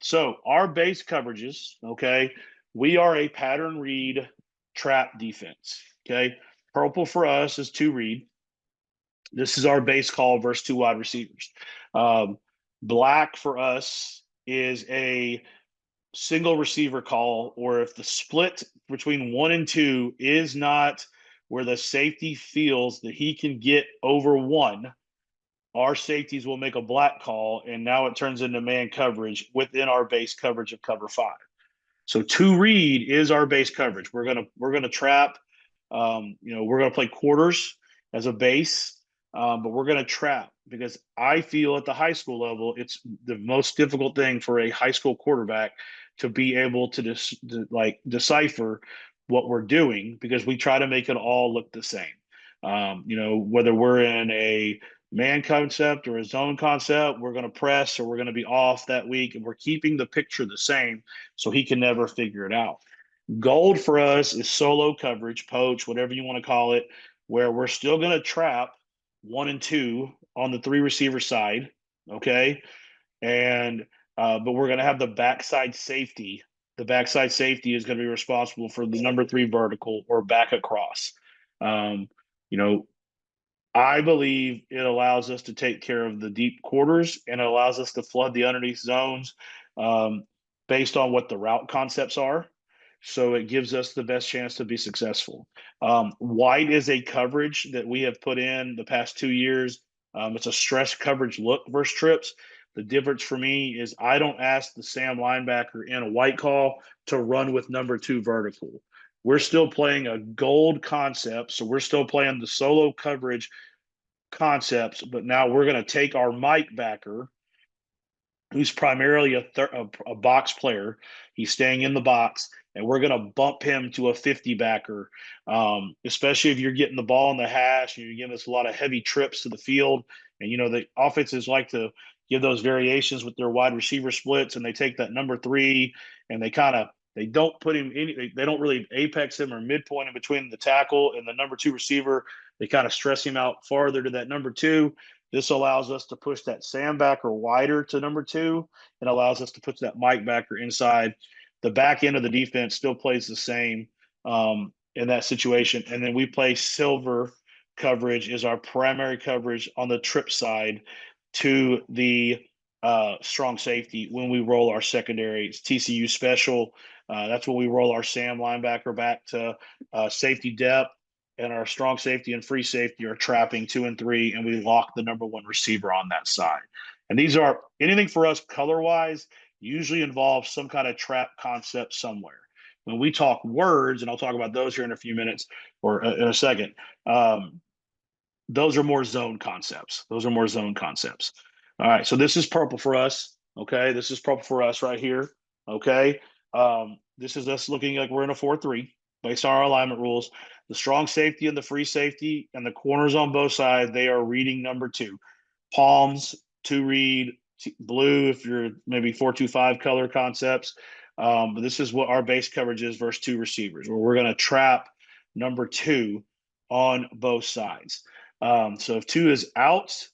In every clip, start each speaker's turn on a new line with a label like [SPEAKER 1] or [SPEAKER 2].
[SPEAKER 1] So our base coverages, okay, we are a pattern read trap defense. Okay. Purple for us is two read. This is our base call versus two wide receivers. Black for us is a single receiver call, or if the split between one and two is not where the safety feels that he can get over one, our safeties will make a black call, and now it turns into man coverage within our base coverage of cover five. So two read is our base coverage. We're gonna trap. We're gonna play quarters as a base, but we're gonna trap because I feel at the high school level it's the most difficult thing for a high school quarterback to be able to decipher what we're doing because we try to make it all look the same. Whether we're in a man concept or a zone concept, we're going to press or we're going to be off that week, and we're keeping the picture the same so he can never figure it out. Gold for us is solo coverage, poach, whatever you want to call it, where we're still going to trap one and two on the three receiver side, okay? And but we're going to have the backside safety. The backside safety is going to be responsible for the number three vertical or back across. Um, you know, I believe it allows us to take care of the deep quarters and it allows us to flood the underneath zones um, based on what the route concepts are. So it gives us the best chance to be successful. White is a coverage that we have put in the past 2 years. It's a stress coverage look versus trips. The difference for me is I don't ask the Sam linebacker in a white call to run with number two vertical. We're still playing a gold concept, so we're still playing the solo coverage concepts, but now we're going to take our Mike backer, who's primarily a box player. He's staying in the box, and we're going to bump him to a 50 backer, especially if you're getting the ball in the hash and you're giving us a lot of heavy trips to the field. And, the offenses like to give those variations with their wide receiver splits, and they take that number three and they don't put him in. They don't really apex him or midpoint in between the tackle and the number two receiver. They kind of stress him out farther to that number two. This allows us to push that Sam backer wider to number two and allows us to put that Mike backer inside. The back end of the defense still plays the same in that situation. And then we play silver coverage is our primary coverage on the trip side to the strong safety when we roll our secondary. It's TCU Special. That's when we roll our Sam linebacker back to safety depth, and our strong safety and free safety are trapping 2 and 3, and we lock the number one receiver on that side. And these are anything for us color wise usually involves some kind of trap concept somewhere. When we talk words, and I'll talk about those here in a few minutes or in a second, those are more zone concepts. All right, so this is purple for us. Okay, this is purple for us right here. Okay, this is us looking like we're in a 4-3 based on our alignment rules. The strong safety and the free safety and the corners on both sides, they are reading number two. Palms, two read, blue if you're maybe 4-2-5 color concepts. But this is what our base coverage is versus two receivers, where we're going to trap number two on both sides. So if two is out,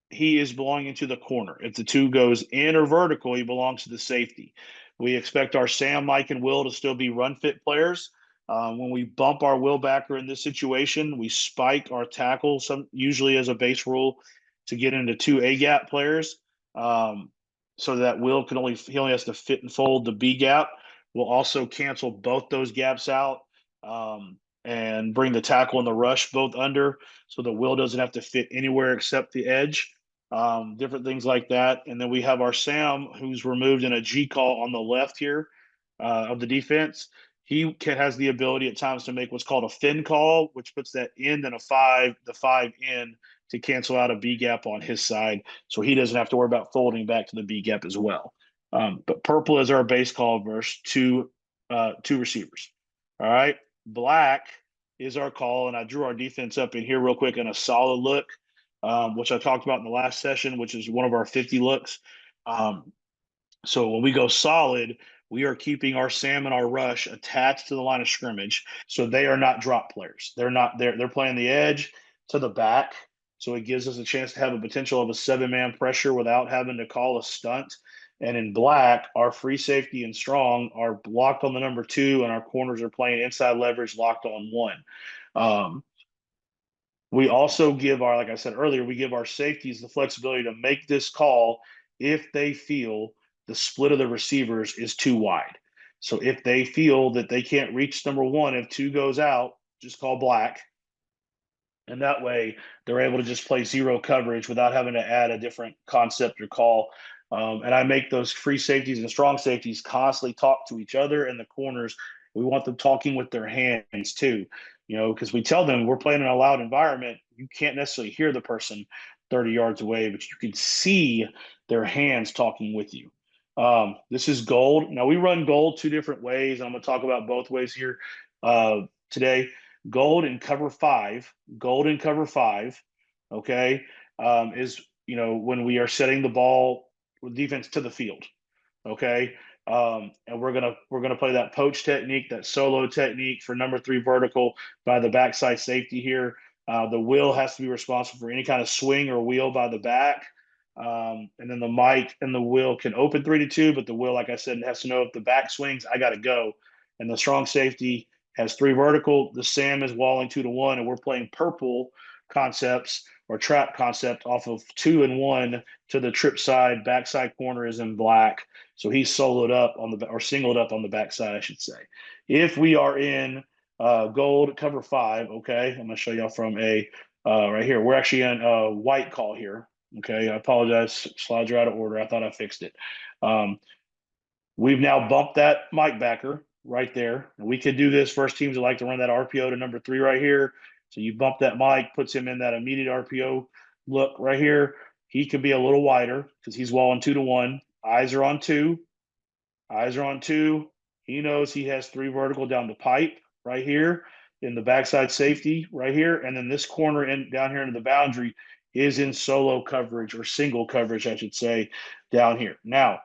[SPEAKER 1] he is belonging to the corner. If the two goes in or vertical, he belongs to the safety. We expect our Sam, Mike, and Will to still be run fit players. When we bump our Will backer in this situation, we spike our tackle, usually as a base rule, to get into two A gap players. So that Will he only has to fit and fold the B gap. We'll also cancel both those gaps out and bring the tackle and the rush both under, so the Will doesn't have to fit anywhere except the edge. Different things like that. And then we have our Sam, who's removed in a G call on the left here of the defense. He has the ability at times to make what's called a fin call, which puts that end in the five in to cancel out a B gap on his side. So he doesn't have to worry about folding back to the B gap as well. But purple is our base call versus two receivers. All right. Black is our call. And I drew our defense up in here real quick in a solid look, which I talked about in the last session, which is one of our 50 looks. So when we go solid, we are keeping our Sam and our rush attached to the line of scrimmage. So they are not drop players. They're not there. They're playing the edge to the back. So it gives us a chance to have a potential of a 7-man pressure without having to call a stunt. And in black, our free safety and strong are locked on the number 2, and our corners are playing inside leverage locked on 1. We also give our, like I said earlier, we give our safeties the flexibility to make this call if they feel the split of the receivers is too wide. So if they feel that they can't reach number 1, if 2 goes out, just call black. And that way they're able to just play zero coverage without having to add a different concept or call. And I make those free safeties and strong safeties constantly talk to each other in the corners. We want them talking with their hands too, because we tell them we're playing in a loud environment. You can't necessarily hear the person 30 yards away, but you can see their hands talking with you. This is gold. Now we run gold 2 different ways. I'm going to talk about both ways here today. Gold in cover 5, okay, is, when we are setting the ball with defense to the field, okay, and we're gonna play that poach technique, that solo technique for number 3 vertical by the backside safety here. The wheel has to be responsible for any kind of swing or wheel by the back. And then the mic and the wheel can open 3-2, but the wheel, like I said, has to know if the back swings, I got to go. And the strong safety has 3 vertical. The Sam is walling 2-1, and we're playing purple concepts or trap concept off of 2 and 1 to the trip side. Backside corner is in black, so he's soloed up on the, or singled up on the backside, I should say. If we are in gold cover 5, okay, I'm going to show y'all from a right here. We're actually in a white call here. Okay, I apologize. Slides are out of order. I thought I fixed it. We've now bumped that Mike backer right there. And we could do this. First teams that like to run that RPO to number 3 right here. So you bump that Mike, puts him in that immediate RPO look right here. He could be a little wider because he's walling 2-1. Eyes are on 2. Eyes are on 2. He knows he has 3 vertical down the pipe right here in the backside safety right here. And then this corner in down here into the boundary is in solo coverage, or single coverage, I should say, down here. Now,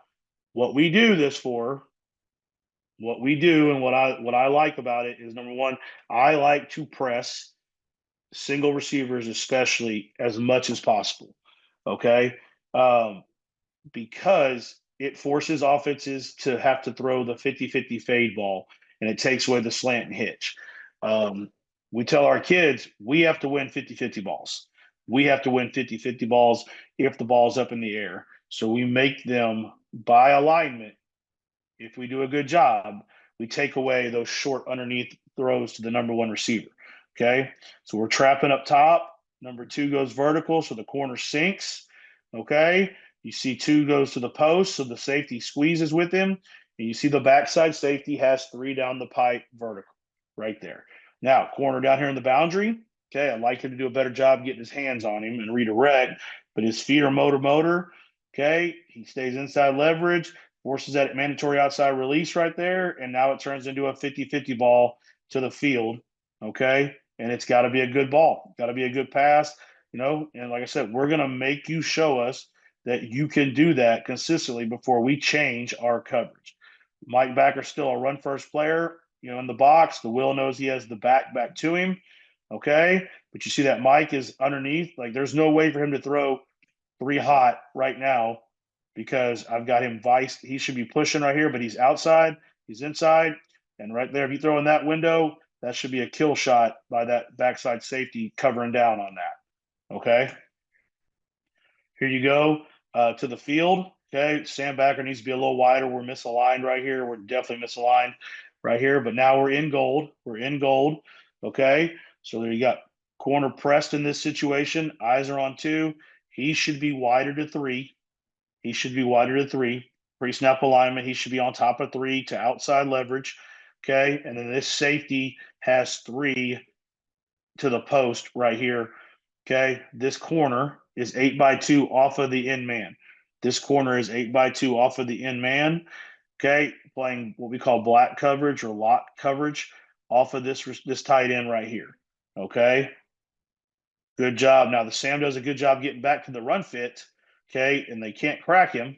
[SPEAKER 1] what we do this for, what we do and what I like about it is, number 1, I like to press single receivers, especially, as much as possible. Okay. Because it forces offenses to have to throw the 50-50 fade ball, and it takes away the slant and hitch. We tell our kids we have to win 50-50 balls. We have to win 50-50 balls if the ball's up in the air. So we make them, by alignment, if we do a good job, we take away those short underneath throws to the number 1 receiver. Okay. So we're trapping up top. Number 2 goes vertical, so the corner sinks. Okay. You see 2 goes to the post, so the safety squeezes with him. And you see the backside safety has 3 down the pipe vertical right there. Now, corner down here in the boundary. Okay. I'd like him to do a better job getting his hands on him and redirect, but his feet are motor. Okay. He stays inside leverage, forces that mandatory outside release right there, and now it turns into a 50-50 ball to the field, okay? And it's got to be a good ball. Got to be a good pass, and like I said, we're going to make you show us that you can do that consistently before we change our coverage. Mike Backer's still a run-first player, in the box. The Will knows he has the back to him, okay? But you see that Mike is underneath. Like, there's no way for him to throw 3 hot right now, because I've got him viced. He should be pushing right here, but he's outside, he's inside, and right there, if you throw in that window, that should be a kill shot by that backside safety covering down on that. Okay. Here you go to the field. Okay. Sam Backer needs to be a little wider. We're misaligned right here. We're definitely misaligned right here, but now we're in gold. We're in gold. Okay. So there you got corner pressed in this situation. Eyes are on 2. He should be wider to 3. He should be wider to 3. Pre-snap alignment, he should be on top of 3 to outside leverage. Okay. And then this safety has 3 to the post right here. Okay. This corner is 8x2 off of the end man. This corner is 8x2 off of the end man. Okay. Playing what we call black coverage or lock coverage off of this tight end right here. Okay. Good job. Now the Sam does a good job getting back to the run fit. Okay. And they can't crack him.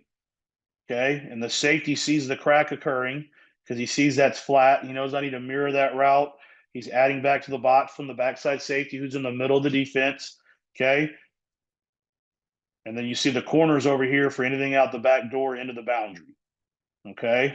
[SPEAKER 1] Okay. And the safety sees the crack occurring because he sees that's flat. He knows I need to mirror that route. He's adding back to the box from the backside safety who's in the middle of the defense. Okay. And then you see the corners over here for anything out the back door into the boundary. Okay.